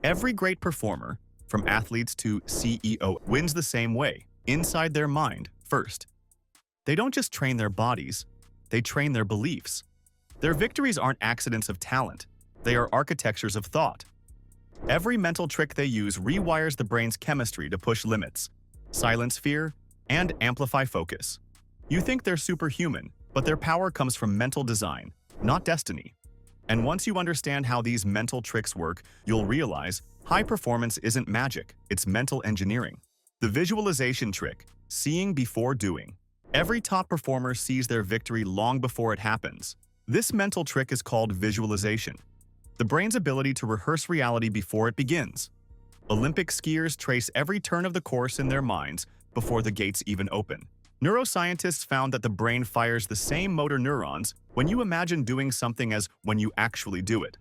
Every great performer, from athletes to CEO, wins the same way, inside their mind first. They don't just train their bodies, they train their beliefs. Their victories aren't accidents of talent, they are architectures of thought. Every mental trick they use rewires the brain's chemistry to push limits, silence fear, and amplify focus. You think they're superhuman, but their power comes from mental design, not destiny. And once you understand how these mental tricks work, you'll realize high performance isn't magic, it's mental engineering. The visualization trick, seeing before doing. Every top performer sees their victory long before it happens. This mental trick is called visualization, the brain's ability to rehearse reality before it begins. Olympic skiers trace every turn of the course in their minds before the gates even open. Neuroscientists found that the brain fires the same motor neurons when you imagine doing something as when you actually do it.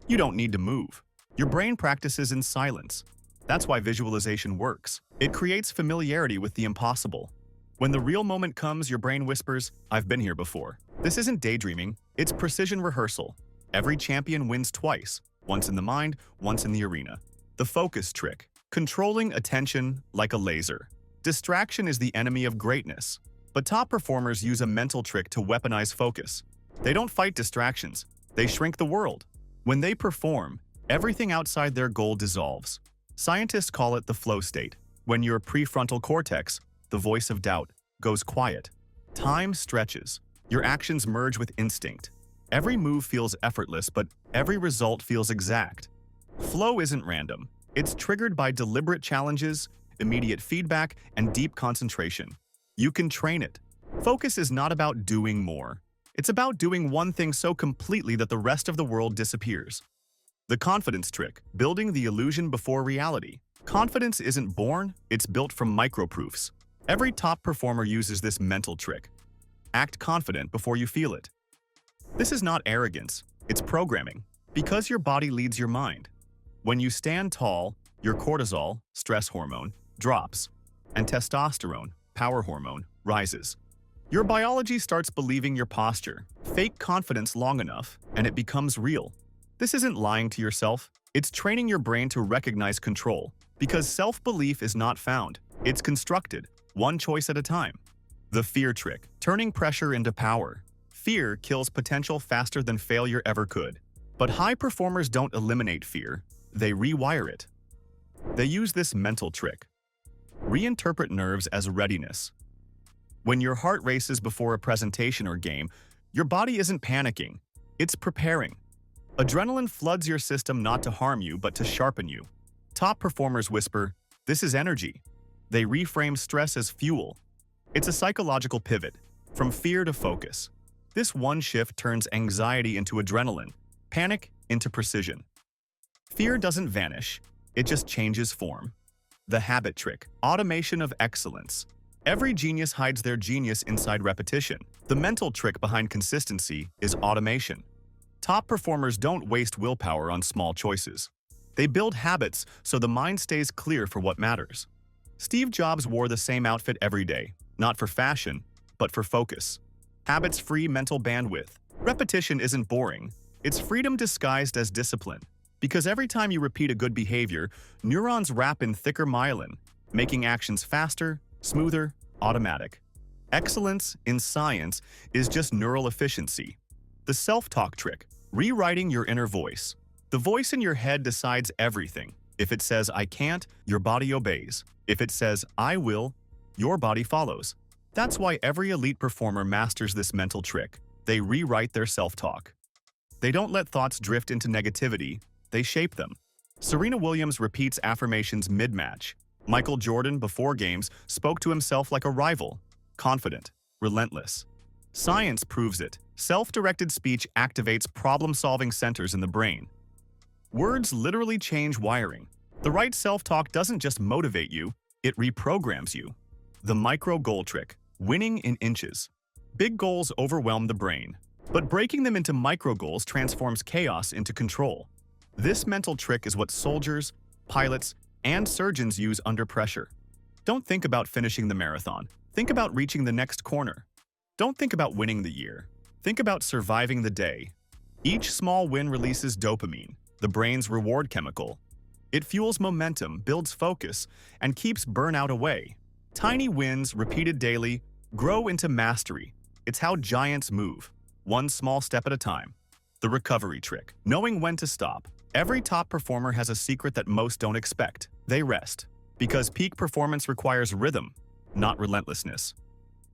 You don't need to move. Your brain practices in silence. That's why visualization works. It creates familiarity with the impossible. When the real moment comes, your brain whispers, "I've been here before." This isn't daydreaming, it's precision rehearsal. Every champion wins twice, once in the mind, once in the arena. The focus trick, controlling attention like a laser. Distraction is the enemy of greatness, but top performers use a mental trick to weaponize focus. They don't fight distractions, they shrink the world. When they perform, everything outside their goal dissolves. Scientists call it the flow state, when your prefrontal cortex, the voice of doubt, goes quiet. Time stretches. Your actions merge with instinct. Every move feels effortless, but every result feels exact. Flow isn't random. It's triggered by deliberate challenges, immediate feedback, and deep concentration. You can train it. Focus is not about doing more. It's about doing one thing so completely that the rest of the world disappears. The confidence trick, building the illusion before reality. Confidence isn't born, it's built from microproofs. Every top performer uses this mental trick. Act confident before you feel it. This is not arrogance, it's programming, because your body leads your mind. When you stand tall, your cortisol, stress hormone, drops, and testosterone, power hormone, rises. Your biology starts believing your posture. Fake confidence long enough, and it becomes real. This isn't lying to yourself, it's training your brain to recognize control, because self-belief is not found, it's constructed, one choice at a time. The fear trick, turning pressure into power. Fear kills potential faster than failure ever could. But high performers don't eliminate fear, they rewire it. They use this mental trick. Reinterpret nerves as readiness. When your heart races before a presentation or game, your body isn't panicking, it's preparing. Adrenaline floods your system not to harm you, but to sharpen you. Top performers whisper, "This is energy." They reframe stress as fuel. It's a psychological pivot, from fear to focus. This one shift turns anxiety into adrenaline, panic into precision. Fear doesn't vanish, it just changes form. The habit trick, automation of excellence. Every genius hides their genius inside repetition. The mental trick behind consistency is automation. Top performers don't waste willpower on small choices. They build habits so the mind stays clear for what matters. Steve Jobs wore the same outfit every day, not for fashion, but for focus. Habits free mental bandwidth. Repetition isn't boring, it's freedom disguised as discipline. Because every time you repeat a good behavior, neurons wrap in thicker myelin, making actions faster, smoother, automatic. Excellence in science is just neural efficiency. The self-talk trick, rewriting your inner voice. The voice in your head decides everything. If it says, "I can't," your body obeys. If it says, "I will," your body follows. That's why every elite performer masters this mental trick. They rewrite their self-talk. They don't let thoughts drift into negativity, they shape them. Serena Williams repeats affirmations mid-match. Michael Jordan, before games, spoke to himself like a rival, confident, relentless. Science proves it. Self-directed speech activates problem-solving centers in the brain. Words literally change wiring. The right self-talk doesn't just motivate you, it reprograms you. The micro-goal trick, winning in inches. Big goals overwhelm the brain, but breaking them into micro-goals transforms chaos into control. This mental trick is what soldiers, pilots, and surgeons use under pressure. Don't think about finishing the marathon. Think about reaching the next corner. Don't think about winning the year. Think about surviving the day. Each small win releases dopamine, the brain's reward chemical. It fuels momentum, builds focus, and keeps burnout away. Tiny wins, repeated daily, grow into mastery. It's how giants move, one small step at a time. The recovery trick. Knowing when to stop. Every top performer has a secret that most don't expect. They rest. Because peak performance requires rhythm, not relentlessness.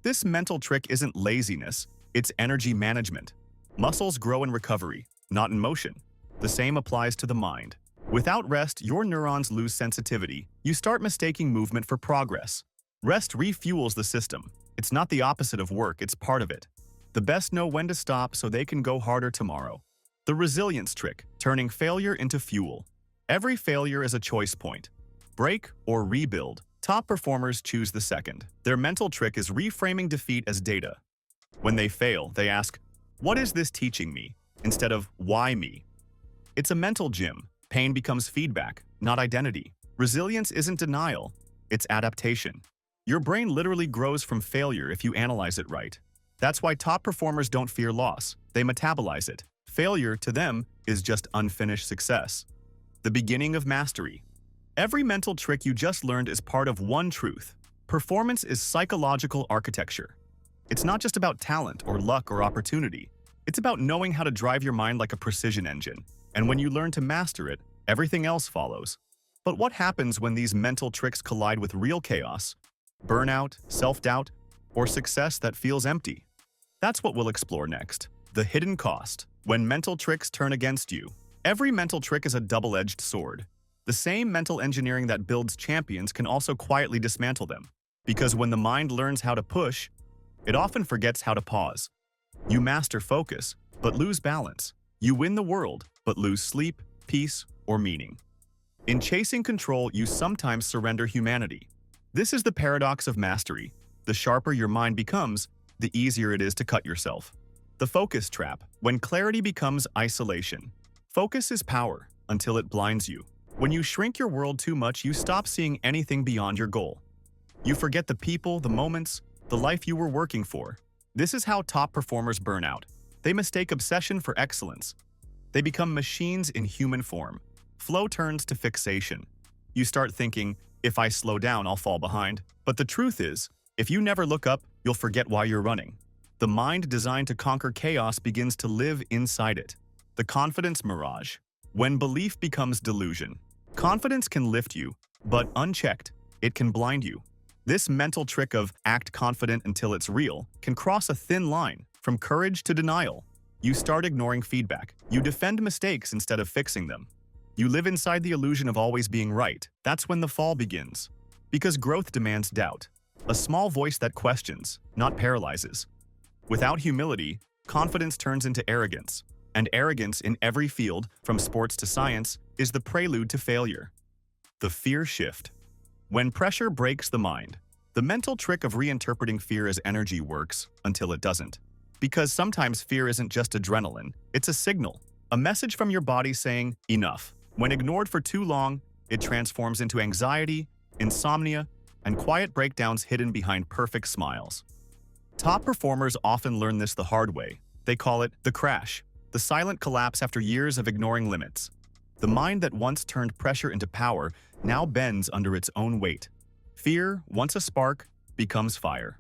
This mental trick isn't laziness, it's energy management. Muscles grow in recovery, not in motion. The same applies to the mind. Without rest, your neurons lose sensitivity. You start mistaking movement for progress. Rest refuels the system. It's not the opposite of work, it's part of it. The best know when to stop so they can go harder tomorrow. The resilience trick, turning failure into fuel. Every failure is a choice point. Break or rebuild. Top performers choose the second. Their mental trick is reframing defeat as data. When they fail, they ask, "What is this teaching me?" instead of "Why me?" It's a mental gym. Pain becomes feedback, not identity. Resilience isn't denial, it's adaptation. Your brain literally grows from failure if you analyze it right. That's why top performers don't fear loss, they metabolize it. Failure, to them, is just unfinished success. The beginning of mastery. Every mental trick you just learned is part of one truth. Performance is psychological architecture. It's not just about talent or luck or opportunity. It's about knowing how to drive your mind like a precision engine. And when you learn to master it, everything else follows. But what happens when these mental tricks collide with real chaos? Burnout, self-doubt, or success that feels empty? That's what we'll explore next. The hidden cost. When mental tricks turn against you. Every mental trick is a double-edged sword. The same mental engineering that builds champions can also quietly dismantle them. Because when the mind learns how to push, it often forgets how to pause. You master focus, but lose balance. You win the world, but lose sleep, peace, or meaning. In chasing control, you sometimes surrender humanity. This is the paradox of mastery. The sharper your mind becomes, the easier it is to cut yourself. The focus trap. When clarity becomes isolation. Focus is power until it blinds you. When you shrink your world too much, you stop seeing anything beyond your goal. You forget the people, the moments, the life you were working for. This is how top performers burn out. They mistake obsession for excellence. They become machines in human form. Flow turns to fixation. You start thinking, if I slow down, I'll fall behind. But the truth is, if you never look up, you'll forget why you're running. The mind designed to conquer chaos begins to live inside it. The confidence mirage. When belief becomes delusion. Confidence can lift you, but unchecked, it can blind you. This mental trick of act confident until it's real can cross a thin line from courage to denial. You start ignoring feedback. You defend mistakes instead of fixing them. You live inside the illusion of always being right. That's when the fall begins. Because growth demands doubt. A small voice that questions, not paralyzes. Without humility, confidence turns into arrogance. And arrogance in every field, from sports to science, is the prelude to failure. The fear shift. When pressure breaks the mind, the mental trick of reinterpreting fear as energy works until it doesn't. Because sometimes fear isn't just adrenaline, it's a signal, a message from your body saying, enough. When ignored for too long, it transforms into anxiety, insomnia, and quiet breakdowns hidden behind perfect smiles. Top performers often learn this the hard way. They call it the crash, the silent collapse after years of ignoring limits. The mind that once turned pressure into power now bends under its own weight. Fear, once a spark, becomes fire.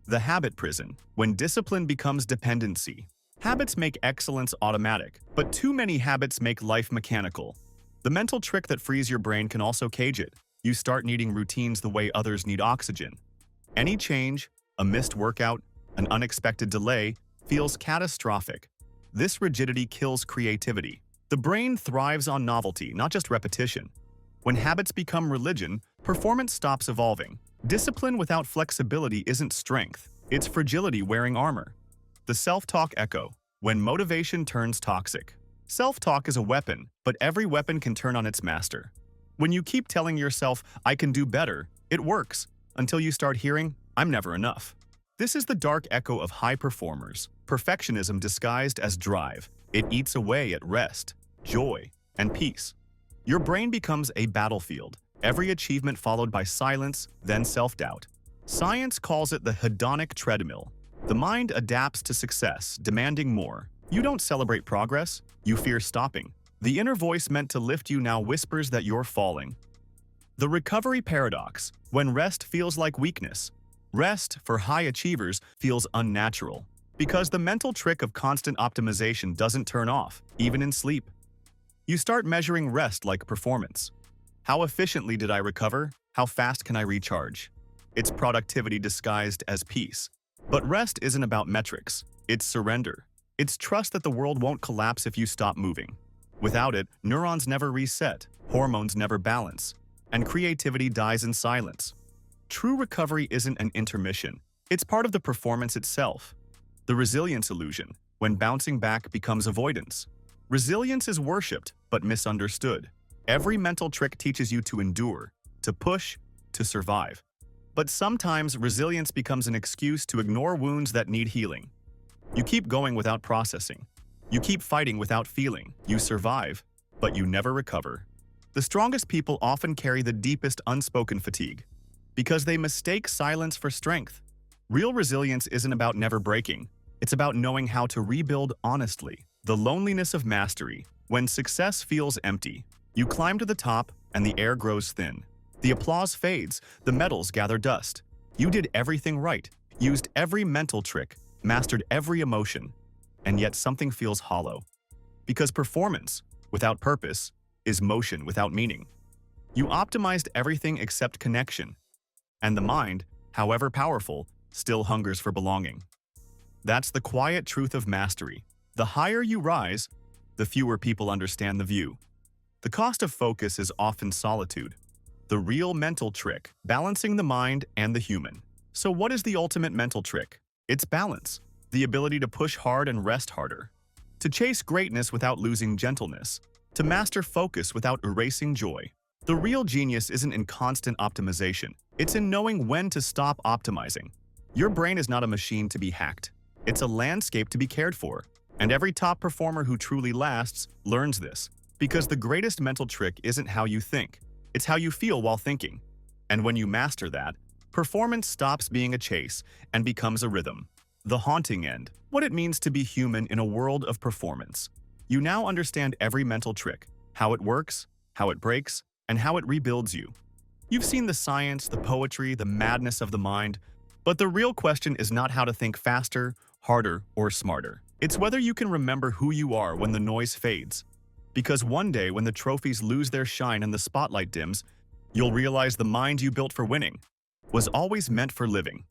The habit prison, when discipline becomes dependency. Habits make excellence automatic, but too many habits make life mechanical. The mental trick that frees your brain can also cage it. You start needing routines the way others need oxygen. Any change, a missed workout, an unexpected delay, feels catastrophic. This rigidity kills creativity. The brain thrives on novelty, not just repetition. When habits become religion, performance stops evolving. Discipline without flexibility isn't strength, it's fragility wearing armor. The self-talk echo, when motivation turns toxic. Self-talk is a weapon, but every weapon can turn on its master. When you keep telling yourself, I can do better, it works, until you start hearing, I'm never enough. This is the dark echo of high performers, perfectionism disguised as drive. It eats away at rest, joy, and peace. Your brain becomes a battlefield, every achievement followed by silence, then self-doubt. Science calls it the hedonic treadmill. The mind adapts to success, demanding more. You don't celebrate progress, you fear stopping. The inner voice meant to lift you now whispers that you're falling. The recovery paradox, when rest feels like weakness. Rest, for high achievers, feels unnatural, because the mental trick of constant optimization doesn't turn off, even in sleep. You start measuring rest like performance. How efficiently did I recover? How fast can I recharge? It's productivity disguised as peace. But rest isn't about metrics. It's surrender. It's trust that the world won't collapse if you stop moving. Without it, neurons never reset, hormones never balance, and creativity dies in silence. True recovery isn't an intermission. It's part of the performance itself. The resilience illusion, when bouncing back becomes avoidance. Resilience is worshipped, but misunderstood. Every mental trick teaches you to endure, to push, to survive. But sometimes resilience becomes an excuse to ignore wounds that need healing. You keep going without processing. You keep fighting without feeling. You survive, but you never recover. The strongest people often carry the deepest unspoken fatigue, because they mistake silence for strength. Real resilience isn't about never breaking. It's about knowing how to rebuild honestly. The loneliness of mastery. When success feels empty, you climb to the top and the air grows thin. The applause fades, the medals gather dust. You did everything right, used every mental trick, mastered every emotion, and yet something feels hollow. Because performance, without purpose, is motion without meaning. You optimized everything except connection, and the mind, however powerful, still hungers for belonging. That's the quiet truth of mastery. The higher you rise, the fewer people understand the view. The cost of focus is often solitude. The real mental trick, balancing the mind and the human. So what is the ultimate mental trick? It's balance. The ability to push hard and rest harder. To chase greatness without losing gentleness. To master focus without erasing joy. The real genius isn't in constant optimization. It's in knowing when to stop optimizing. Your brain is not a machine to be hacked. It's a landscape to be cared for. And every top performer who truly lasts learns this. Because the greatest mental trick isn't how you think. It's how you feel while thinking. And when you master that, performance stops being a chase and becomes a rhythm. The haunting end, what it means to be human in a world of performance. You now understand every mental trick, how it works, how it breaks, and how it rebuilds you. You've seen the science, the poetry, the madness of the mind, but the real question is not how to think faster, harder, or smarter. It's whether you can remember who you are when the noise fades. Because one day when the trophies lose their shine and the spotlight dims, you'll realize the mind you built for winning was always meant for living.